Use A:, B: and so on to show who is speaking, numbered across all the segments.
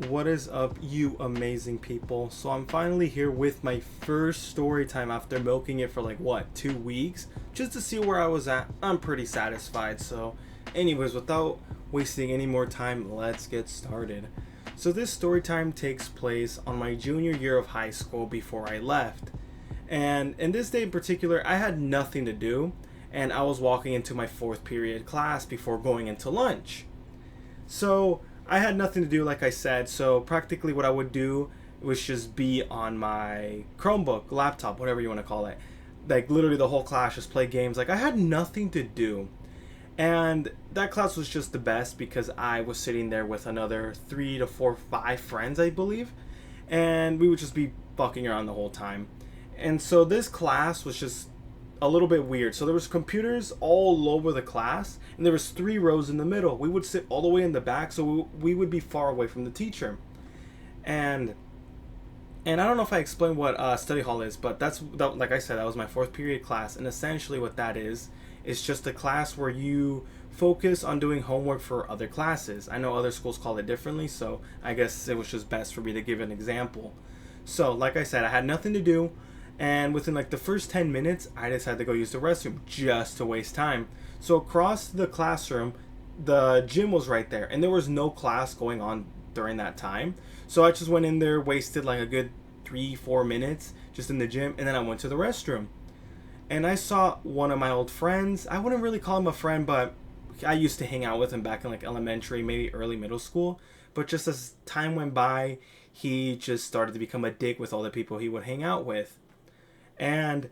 A: What is up, you amazing people? So I'm finally here with my first story time after milking it for like what, 2 weeks, just to see where I was at. I'm pretty satisfied. So, anyways, without wasting any more time, let's get started. So this story time takes place on my junior year of high school before I left. And in this day in particular, I had nothing to do, and I was walking into my fourth period class before going into lunch. So I had nothing to do, like I said. So practically, what I would do was just be on my Chromebook, laptop, whatever you want to call it. Like literally, the whole class just play games. Like I had nothing to do, and that class was just the best because I was sitting there with another 3 to 4, 5 friends, I believe, and we would just be fucking around the whole time. And so this class was just a little bit weird. So there was computers all over the class, and there was 3 rows in the middle. We would sit all the way in the back, so we would be far away from the teacher. And I don't know if I explained what study hall is, but like I said, that was my fourth period class, and essentially what that is just a class where you focus on doing homework for other classes. I know other schools call it differently, so I guess it was just best for me to give an example. So, like I said, I had nothing to do, and within like the first 10 minutes, I decided to go use the restroom just to waste time. So, across the classroom, the gym was right there, and there was no class going on during that time. So, I just went in there, wasted like a good 3, 4 minutes just in the gym, and then I went to the restroom. And I saw one of my old friends. I wouldn't really call him a friend, but I used to hang out with him back in like elementary, maybe early middle school. But just as time went by, he just started to become a dick with all the people he would hang out with. And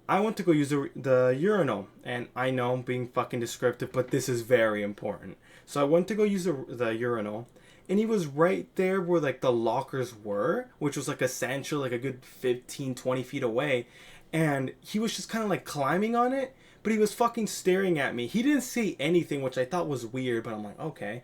A: I went to go use the urinal. And I know I'm being fucking descriptive, but this is very important. So I went to go use the urinal. And he was right there where like the lockers were, which was like essentially like a good 15, 20 feet away. And he was just kind of like climbing on it, but he was fucking staring at me. He didn't say anything, which I thought was weird, but I'm like, okay.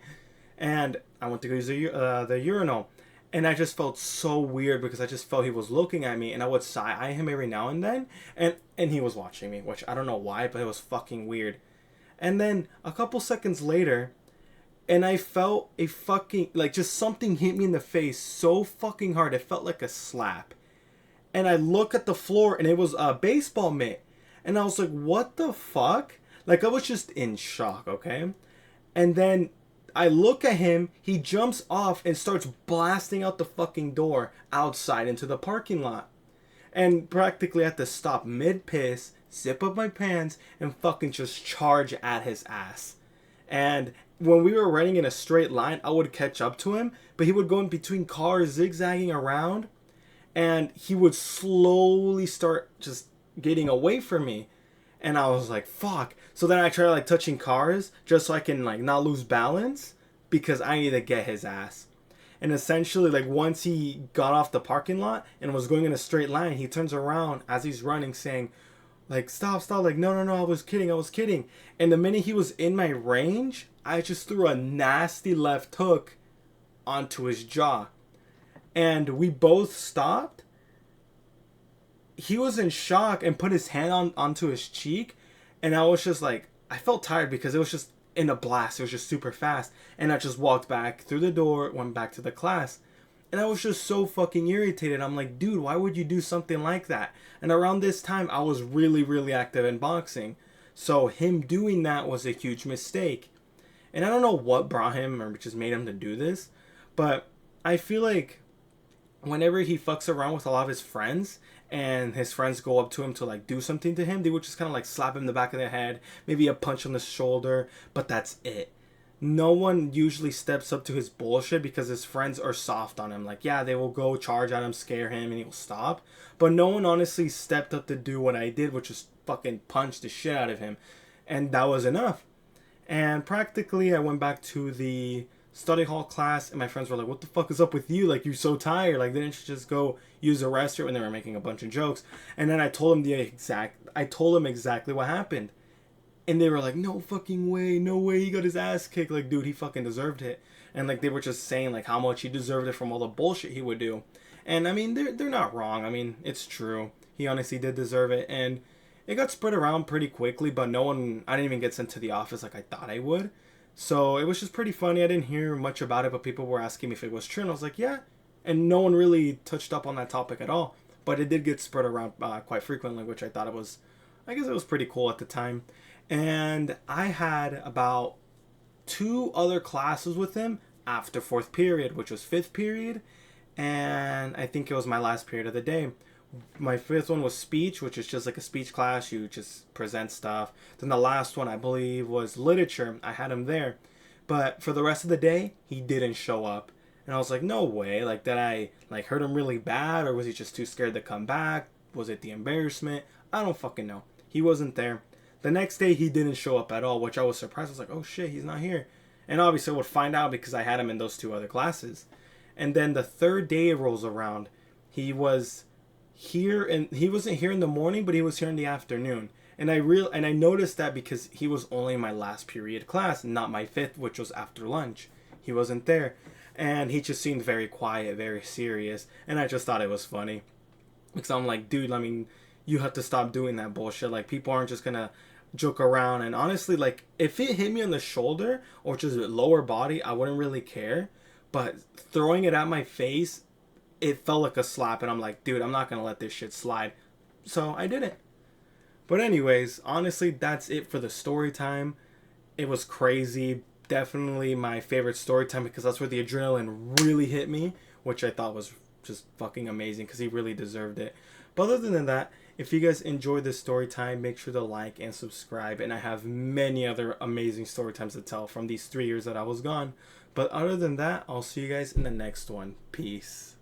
A: And I went to go use the urinal, and I just felt so weird because I just felt he was looking at me, and I would side eye him every now and then, and he was watching me, which I don't know why, but it was fucking weird. And then a couple seconds later, and I felt a fucking like just something hit me in the face so fucking hard. It felt like a slap. And I look at the floor, and it was a baseball mitt. And I was like, what the fuck? Like, I was just in shock, okay? And then I look at him, he jumps off and starts blasting out the fucking door outside into the parking lot. And practically had to stop mid-piss, zip up my pants, and fucking just charge at his ass. And when we were running in a straight line, I would catch up to him, but he would go in between cars, zigzagging around, and he would slowly start just getting away from me. And I was like, fuck. So then I tried like touching cars just so I can like not lose balance because I need to get his ass. And essentially, like, once he got off the parking lot and was going in a straight line, he turns around as he's running saying, like, stop, stop. Like, no, no, no, I was kidding, I was kidding. And the minute he was in my range, I just threw a nasty left hook onto his jaw. And we both stopped. He was in shock and put his hand onto his cheek. And I was just like, I felt tired because it was just in a blast. It was just super fast. And I just walked back through the door, went back to the class. And I was just so fucking irritated. I'm like, dude, why would you do something like that? And around this time, I was really, really active in boxing. So him doing that was a huge mistake. And I don't know what brought him or just made him to do this. But I feel like whenever he fucks around with a lot of his friends and his friends go up to him to like do something to him, they would just kind of like slap him in the back of the head, maybe a punch on the shoulder, but that's it. No one usually steps up to his bullshit because his friends are soft on him. Like, yeah, they will go charge at him, scare him, and he'll stop. But no one honestly stepped up to do what I did, which is fucking punch the shit out of him. And that was enough. And practically, I went back to the study hall class, and my friends were like, what the fuck is up with you? Like, you're so tired. Like, didn't you just go use the restroom? And they were making a bunch of jokes. And then I told them exactly what happened. And they were like, no fucking way, no way, he got his ass kicked. Like, dude, he fucking deserved it. And like, they were just saying like how much he deserved it from all the bullshit he would do. And I mean, they're not wrong. I mean, it's true. He honestly did deserve it. And it got spread around pretty quickly, but I didn't even get sent to the office like I thought I would. So it was just pretty funny. I didn't hear much about it, but people were asking me if it was true, and I was like, yeah. And no one really touched up on that topic at all. But it did get spread around quite frequently, which I thought it was, I guess it was pretty cool at the time. And I had about two other classes with him after fourth period, which was fifth period, and I think it was my last period of the day. My fifth one was speech, which is just like a speech class. You just present stuff. Then the last one, I believe, was literature. I had him there. But for the rest of the day, he didn't show up. And I was like, no way. Like, did I like hurt him really bad? Or was he just too scared to come back? Was it the embarrassment? I don't fucking know. He wasn't there. The next day, he didn't show up at all, which I was surprised. I was like, oh shit, he's not here. And obviously, I would find out because I had him in those two other classes. And then the third day rolls around. He was here, and he wasn't here in the morning, but he was here in the afternoon. And I noticed that because he was only in my last period class, not my fifth, which was after lunch. He wasn't there, and he just seemed very quiet, very serious, and I just thought it was funny because I'm like, dude, I mean, you have to stop doing that bullshit. Like, people aren't just gonna joke around. And honestly, like, if it hit me on the shoulder or just lower body, I wouldn't really care. But throwing it at my face, it felt like a slap, and I'm like, dude, I'm not gonna let this shit slide. So I didn't. But anyways, honestly, that's it for the story time. It was crazy. Definitely my favorite story time because that's where the adrenaline really hit me, which I thought was just fucking amazing because he really deserved it. But other than that, if you guys enjoyed this story time, make sure to like and subscribe. And I have many other amazing story times to tell from these 3 years that I was gone. But other than that, I'll see you guys in the next one. Peace.